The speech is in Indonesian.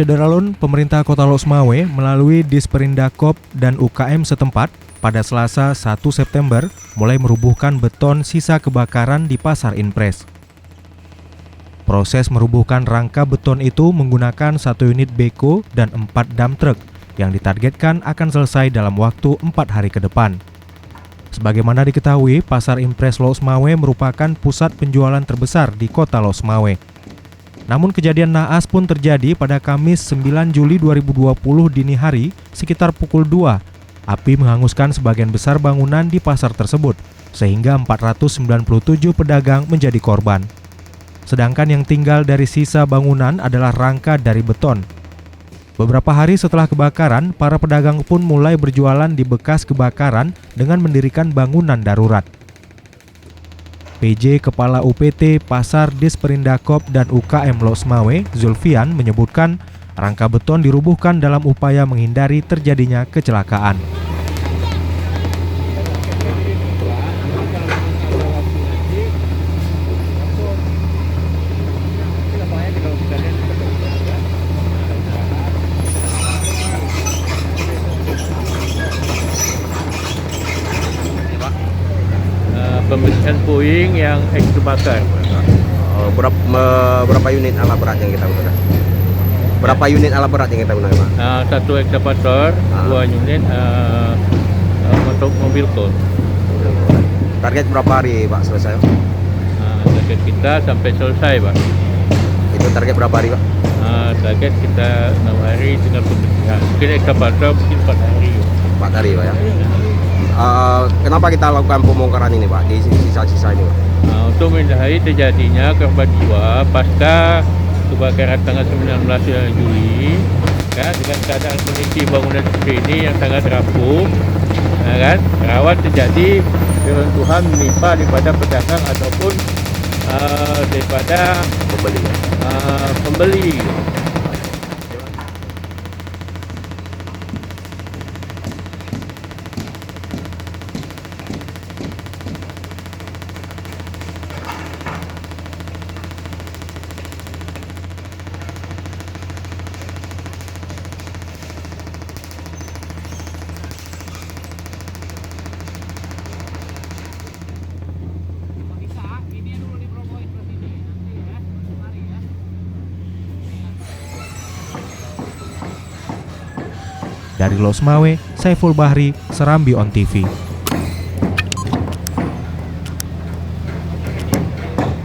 Syederalun, pemerintah Kota Losmawe melalui Disperindakop dan UKM setempat pada Selasa 1 September mulai merubuhkan beton sisa kebakaran di Pasar Inpres. Proses merubuhkan rangka beton itu menggunakan 1 unit beko dan 4 dump truck yang ditargetkan akan selesai dalam waktu 4 hari ke depan. Sebagaimana diketahui, Pasar Inpres Losmawe merupakan pusat penjualan terbesar di Kota Losmawe. Namun kejadian naas pun terjadi pada Kamis 9 Juli 2020 dini hari sekitar pukul 2. Api menghanguskan sebagian besar bangunan di pasar tersebut, sehingga 497 pedagang menjadi korban. Sedangkan yang tinggal dari sisa bangunan adalah rangka dari beton. Beberapa hari setelah kebakaran, para pedagang pun mulai berjualan di bekas kebakaran dengan mendirikan bangunan darurat. PJ Kepala UPT Pasar Disperindakop dan UKM Losmawe, Zulfian, menyebutkan rangka beton dirubuhkan dalam upaya menghindari terjadinya kecelakaan. Pembersihan puing yang terbakar. Berapa unit alat berat yang kita gunakan? Berapa unit alat berat yang kita gunakan, Pak? 1 ekskavator, 2 unit untuk mobil tol. Target berapa hari, Pak, selesai? Target kita sampai selesai, Pak. Itu target berapa hari, Pak? Target kita 6 hari dengan pembersihan. Mungkin ekskavator mungkin 4 hari. 4 hari, Pak, ya? Kenapa kita lakukan pembongkaran ini, Pak, di sisa-sisa ini, Pak? Untuk menghindari terjadinya korban jiwa pasca kebakaran tanggal 19 Juli, kan, dengan keadaan kondisi bangunan seperti ini yang sangat rapuh, kan, rawan terjadi reruntuhan menimpa daripada pedagang ataupun daripada pembeli. Dari Losmawe, Saiful Bahri, Serambi On TV.